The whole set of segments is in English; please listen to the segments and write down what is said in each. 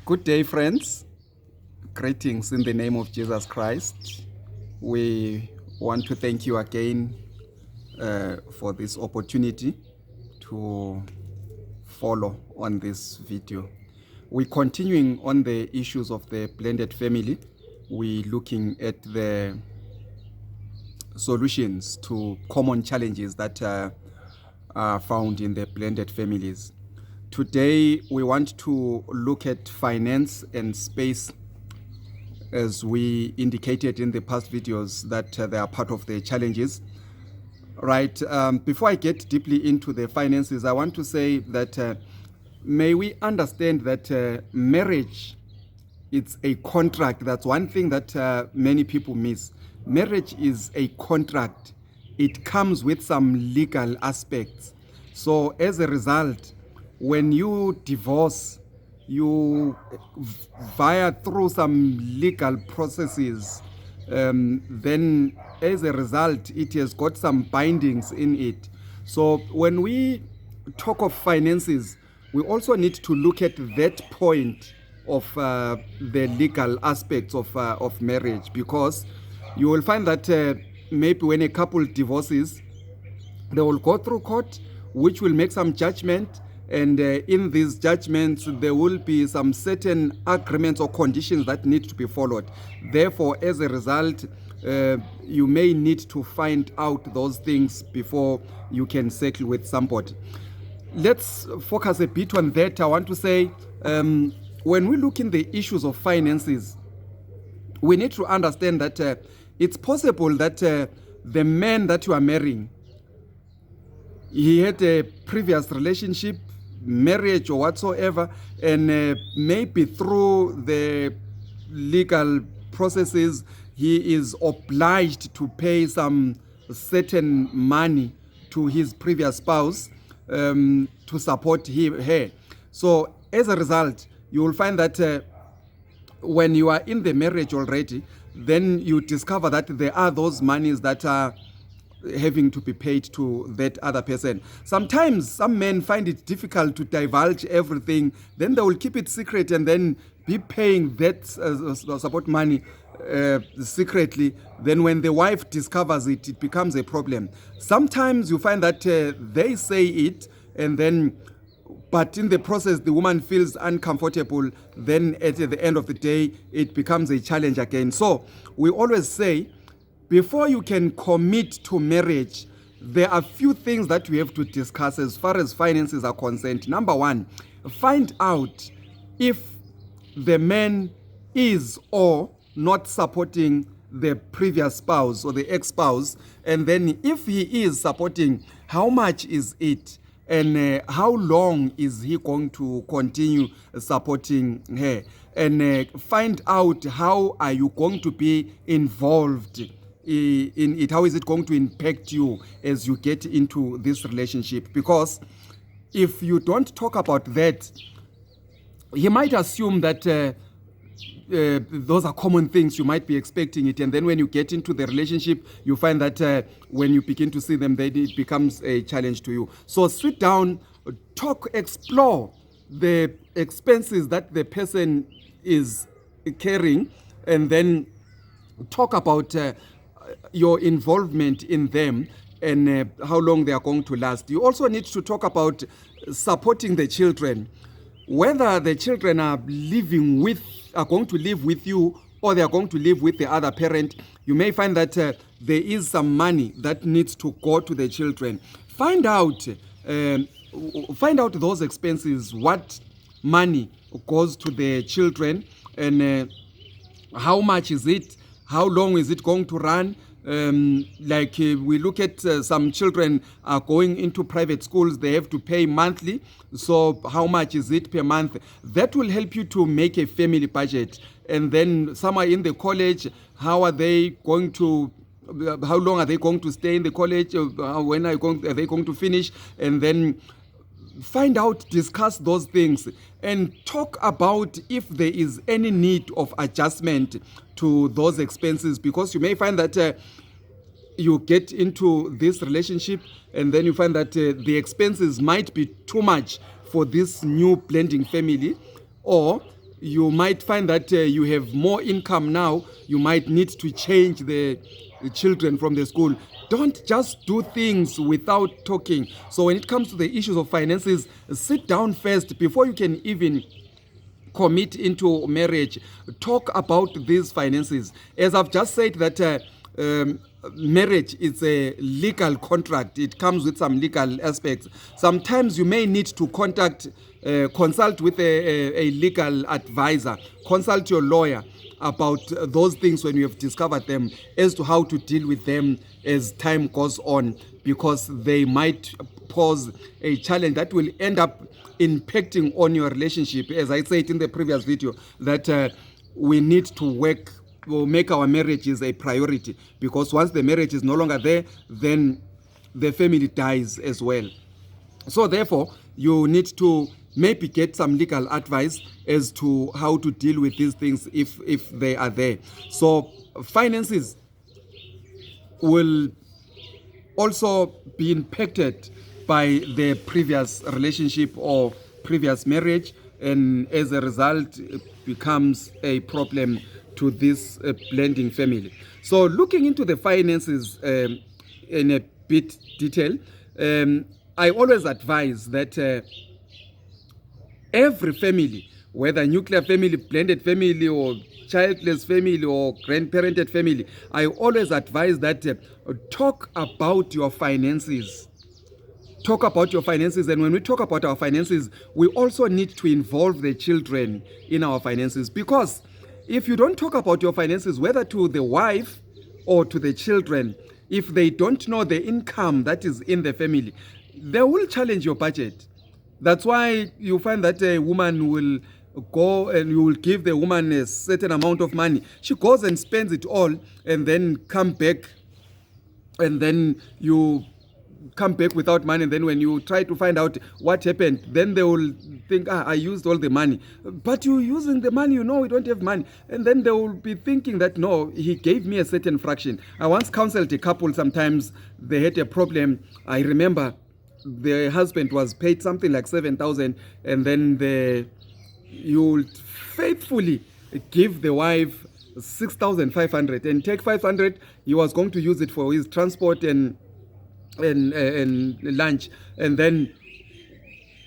Good day, friends. Greetings in the name of Jesus Christ. We want to thank you again for this opportunity to follow on this video. We're continuing on the issues of the blended family. We're looking at the solutions to common challenges that are found in the blended families. Today, we want to look at finance and space, as we indicated in the past videos that they are part of the challenges. Right, before I get deeply into the finances, I want to say that may we understand that marriage, it's a contract. That's one thing that many people miss. Marriage is a contract. It comes with some legal aspects. So as a result, when you divorce, you via through some legal processes, then as a result, it has got some bindings in it. So when we talk of finances, we also need to look at that point of the legal aspects of marriage, because you will find that maybe when a couple divorces, they will go through court, which will make some judgment, and in these judgments there will be some certain agreements or conditions that need to be followed. Therefore, as a result, you may need to find out those things before you can settle with somebody. Let's focus a bit on that. I want to say, when we look in the issues of finances, we need to understand that it's possible that the man that you are marrying, he had a previous relationship, marriage or whatsoever, and maybe through the legal processes, he is obliged to pay some certain money to his previous spouse to support her. So as a result, you will find that when you are in the marriage already, then you discover that there are those monies that are having to be paid to that other person. Sometimes some men find it difficult to divulge everything. Then they will keep it secret and then be paying that support money secretly. Then when the wife discovers it, it becomes a problem. Sometimes you find that they say it, and then but in the process, the woman feels uncomfortable. Then at the end of the day, it becomes a challenge again. So we always say, before you can commit to marriage, there are few things that we have to discuss as far as finances are concerned. Number one, find out if the man is or not supporting the previous spouse or the ex-spouse. And then if he is supporting, how much is it? And how long is he going to continue supporting her? And find out how are you going to be involved in it. How is it going to impact you as you get into this relationship? Because if you don't talk about that, he might assume that those are common things, you might be expecting it, and then when you get into the relationship, you find that when you begin to see them, then it becomes a challenge to you. So sit down, talk, explore the expenses that the person is carrying, and then talk about your involvement in them and how long they are going to last. You also need to talk about supporting the children, whether the children are going to live with you or they are going to live with the other parent. You may find that there is some money that needs to go to the children. Find out those expenses, what money goes to the children, and how much is it, how long is it going to run. We look at some children are going into private schools, they have to pay monthly. So how much is it per month? That will help you to make a family budget. And then some are in the college, how long are they going to stay in the college? When are they going to finish? And then find out, discuss those things, and talk about if there is any need of adjustment to those expenses, because you may find that you get into this relationship and then you find that the expenses might be too much for this new blending family, or you might find that you have more income now. You might need to change the children from the school. Don't just do things without talking. So when it comes to the issues of finances, sit down first before you can even commit into marriage. Talk about these finances. As I've just said that marriage is a legal contract. It comes with some legal aspects. Sometimes you may need to consult with a legal advisor, consult your lawyer about those things when you have discovered them, as to how to deal with them as time goes on, because they might pose a challenge that will end up impacting on your relationship. As I said in the previous video, that we need to work or make our marriages a priority, because once the marriage is no longer there, then the family dies as well. So therefore, you need to maybe get some legal advice as to how to deal with these things if they are there. So finances will also be impacted by the previous relationship or previous marriage, and as a result it becomes a problem to this blending family. So looking into the finances in a bit detail, I always advise that every family, whether nuclear family, blended family, or childless family, or grandparented family, I always advise that talk about your finances. Talk about your finances. And when we talk about our finances, we also need to involve the children in our finances, because if you don't talk about your finances, whether to the wife or to the children, if they don't know the income that is in the family, they will challenge your budget. That's why you find that a woman will go and you will give the woman a certain amount of money. She goes and spends it all and then come back, and then you come back without money. And then when you try to find out what happened, then they will think, I used all the money. But you're using the money, you know you don't have money. And then they will be thinking that, no, he gave me a certain fraction. I once counseled a couple, sometimes they had a problem. I remember the husband was paid something like 7,000, and then you'll faithfully give the wife 6,500 and take 500. He was going to use it for his transport and lunch, and then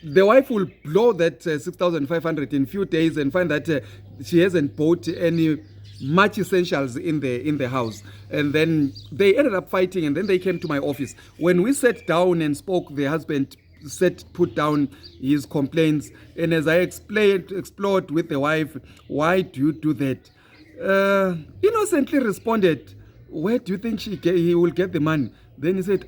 the wife will blow that 6,500 in few days and find that she hasn't bought any much essentials in the house. And then they ended up fighting, and then they came to my office. When we sat down and spoke, the husband put down his complaints, and as I explored with the wife, why do you do that? Innocently responded, where do you think he will get the money? Then he said,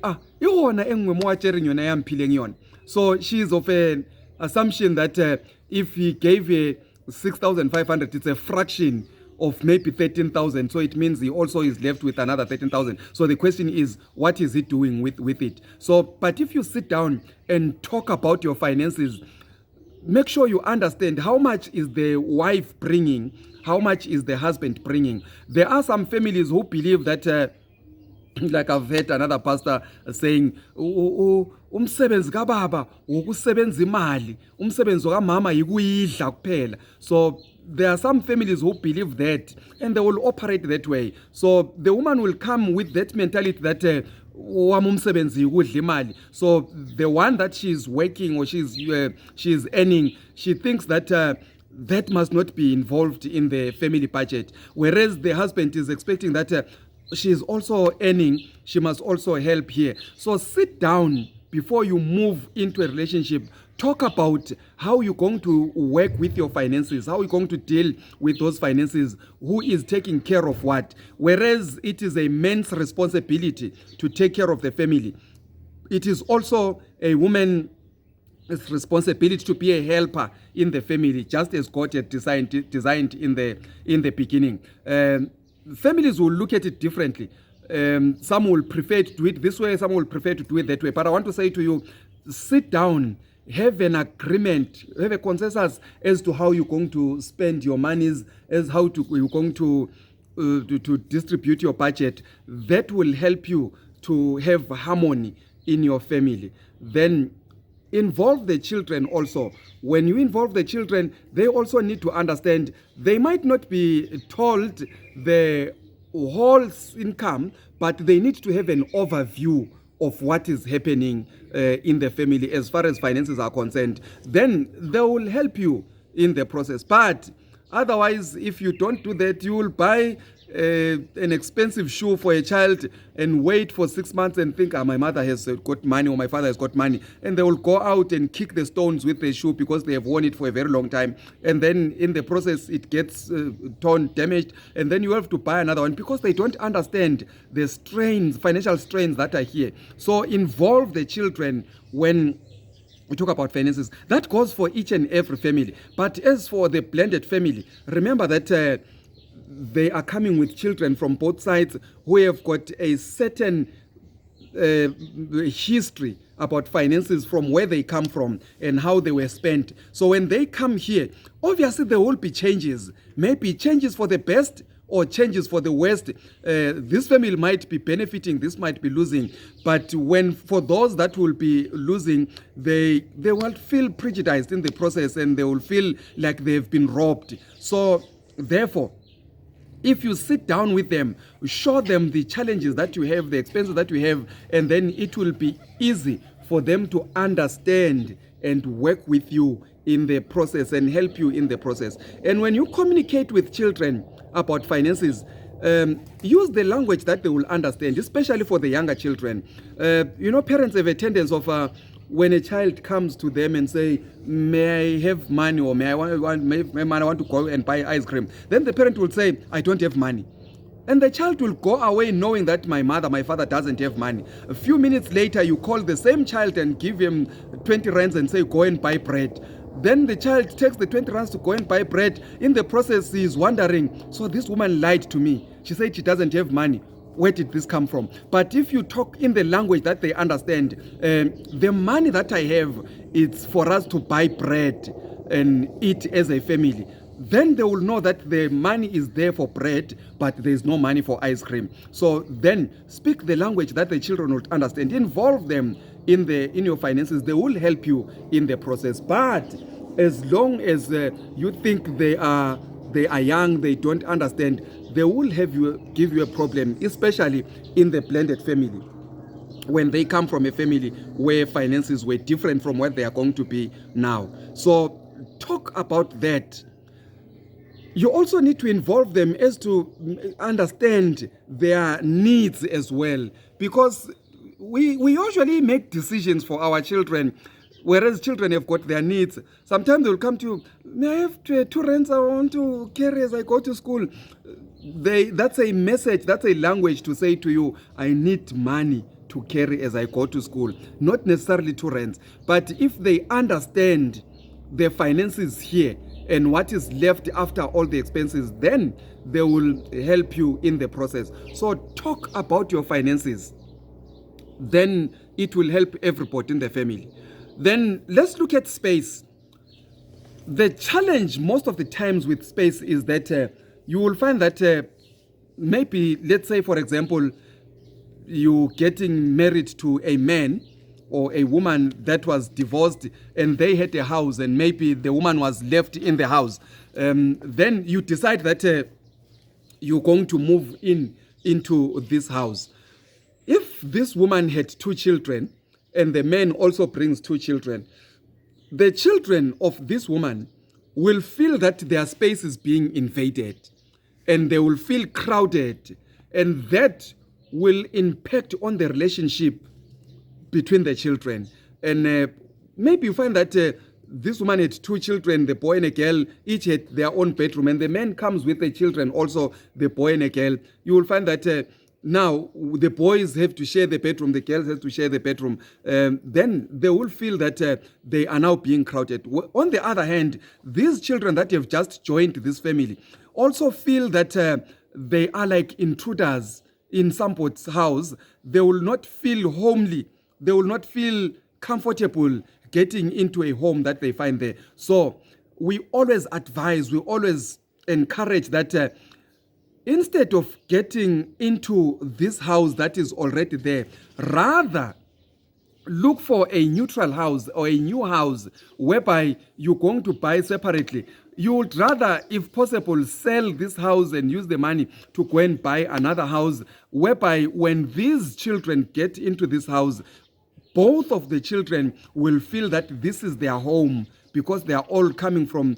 so she is of an assumption that if he gave her 6,500, it's a fraction of maybe 13,000. So it means he also is left with another 13,000. So the question is, what is he doing with it? So, but if you sit down and talk about your finances, make sure you understand how much is the wife bringing, how much is the husband bringing. There are some families who believe that, like I've heard another pastor saying, umsebenzi kababa ukusebenza imali, umsebenzi kamama yikuyidla kuphela. So there are some families who believe that, and they will operate that way. So the woman will come with that mentality that so the one that she's working or she's earning, she thinks that that must not be involved in the family budget, whereas the husband is expecting that she's also earning, she must also help here. So sit down before you move into a relationship. Talk about how you're going to work with your finances, how you're going to deal with those finances, who is taking care of what. Whereas it is a man's responsibility to take care of the family, it is also a woman's responsibility to be a helper in the family, just as God had designed in the beginning. Families will look at it differently. Some will prefer to do it this way, some will prefer to do it that way. But I want to say to you, sit down, have an agreement, have a consensus as to how you're going to spend your monies, as how you're going to distribute your budget. That will help you to have harmony in your family. Then involve the children also. When you involve the children, they also need to understand they might not be told the whole income, but they need to have an overview of what is happening in the family as far as finances are concerned. Then they will help you in the process. But otherwise, if you don't do that, you will buy an expensive shoe for a child and wait for 6 months and think, my mother has got money or my father has got money. And they will go out and kick the stones with the shoe because they have worn it for a very long time. And then in the process, it gets torn, damaged. And then you have to buy another one because they don't understand the strains, financial strains that are here. So involve the children when we talk about finances. That goes for each and every family. But as for the blended family, remember that they are coming with children from both sides who have got a certain history about finances from where they come from and how they were spent. So when they come here, obviously there will be changes, maybe changes for the best or changes for the worst. This family might be benefiting, this might be losing. But when for those that will be losing, they will feel prejudiced in the process and they will feel like they've been robbed. So therefore, if you sit down with them, show them the challenges that you have, the expenses that you have, and then it will be easy for them to understand and work with you in the process and help you in the process. And when you communicate with children about finances, use the language that they will understand, especially for the younger children. Parents have a tendency of when a child comes to them and say, may I have money, or may I want to go and buy ice cream, then the parent will say, I don't have money. And the child will go away knowing that my father doesn't have money. A few minutes later, you call the same child and give him 20 rands and say, go and buy bread. Then the child takes the 20 rands to go and buy bread. In the process, he is wondering, so this woman lied to me. She said she doesn't have money. Where did this come from? But if you talk in the language that they understand, the money that I have, it's for us to buy bread and eat as a family. Then they will know that the money is there for bread, but there is no money for ice cream. So then speak the language that the children will understand. Involve them in your finances. They will help you in the process. But as long as you think they are young, they don't understand, they will give you a problem, especially in the blended family, when they come from a family where finances were different from what they are going to be now. So talk about that. You also need to involve them as to understand their needs as well, because we usually make decisions for our children, whereas children have got their needs. Sometimes they'll come to you, may I have 2 rands I want to carry as I go to school? That's a message, that's a language to say to you, I need money to carry as I go to school. Not necessarily 2 rands. But if they understand the finances here and what is left after all the expenses, then they will help you in the process. So talk about your finances. Then it will help everybody in the family. Then let's look at space. The challenge most of the times with space is that you will find that maybe, let's say, for example, you getting married to a man or a woman that was divorced and they had a house and maybe the woman was left in the house. Then you decide that you're going to move into this house. If this woman had 2 children and the man also brings 2 children, the children of this woman will feel that their space is being invaded and they will feel crowded, and that will impact on the relationship between the children. And maybe you find that this woman had 2 children, the boy and a girl, each had their own bedroom, and the man comes with the children, also the boy and a girl. You will find that now the boys have to share the bedroom, the girls have to share the bedroom. Then they will feel that they are now being crowded. On the other hand, these children that have just joined this family also feel that they are like intruders in somebody's house. They will not feel homely. They will not feel comfortable getting into a home that they find there. So we always advise, we always encourage that instead of getting into this house that is already there, rather look for a neutral house or a new house whereby you're going to buy separately. You would rather, if possible, sell this house and use the money to go and buy another house, whereby when these children get into this house, both of the children will feel that this is their home, because they are all coming from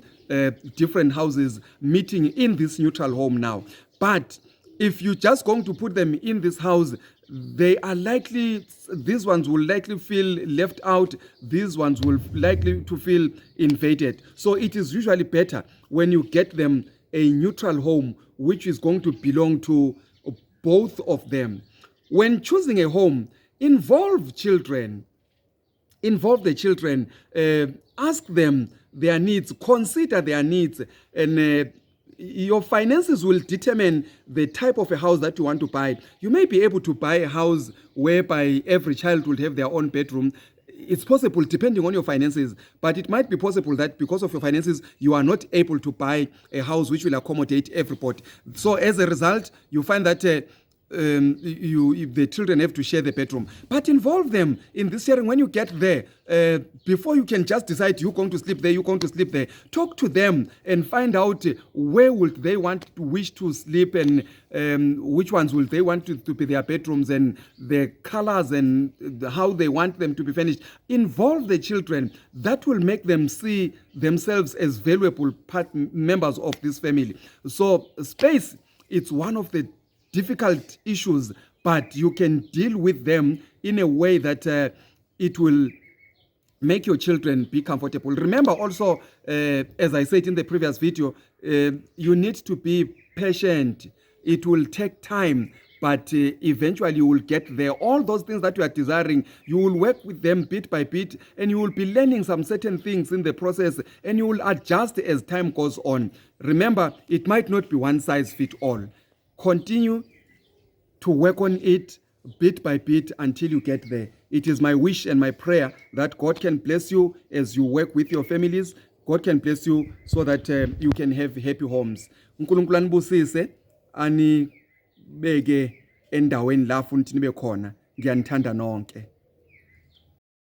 different houses, meeting in this neutral home now. But if you're just going to put them in this house, they are likely, these ones will likely feel left out, these ones will likely to feel invaded. So it is usually better when you get them a neutral home which is going to belong to both of them. When choosing a home, involve the children, ask them their needs, consider their needs, and your finances will determine the type of a house that you want to buy. You may be able to buy a house whereby every child will have their own bedroom. It's possible depending on your finances, but it might be possible that because of your finances, you are not able to buy a house which will accommodate everybody. So as a result, you find that the children have to share the bedroom. But involve them in this sharing. When you get there, before you can just decide you're going to sleep there, you're going to sleep there, talk to them and find out where would they wish to sleep, and which ones will they want to be their bedrooms, and the colors and how they want them to be finished. Involve the children. That will make them see themselves as valuable members of this family. So space, it's one of the difficult issues, but you can deal with them in a way that it will make your children be comfortable. Remember also, as I said in the previous video, you need to be patient. It will take time, but eventually you will get there. All those things that you are desiring, you will work with them bit by bit, and you will be learning some certain things in the process, and you will adjust as time goes on. Remember, it might not be one size fits all. Continue to work on it bit by bit until you get there. It is my wish and my prayer that God can bless you as you work with your families. God can bless you so that you can have happy homes. uNkulunkulu anibusise, anibeke endaweni lapho nibe khona. Ngiyanithanda nonke.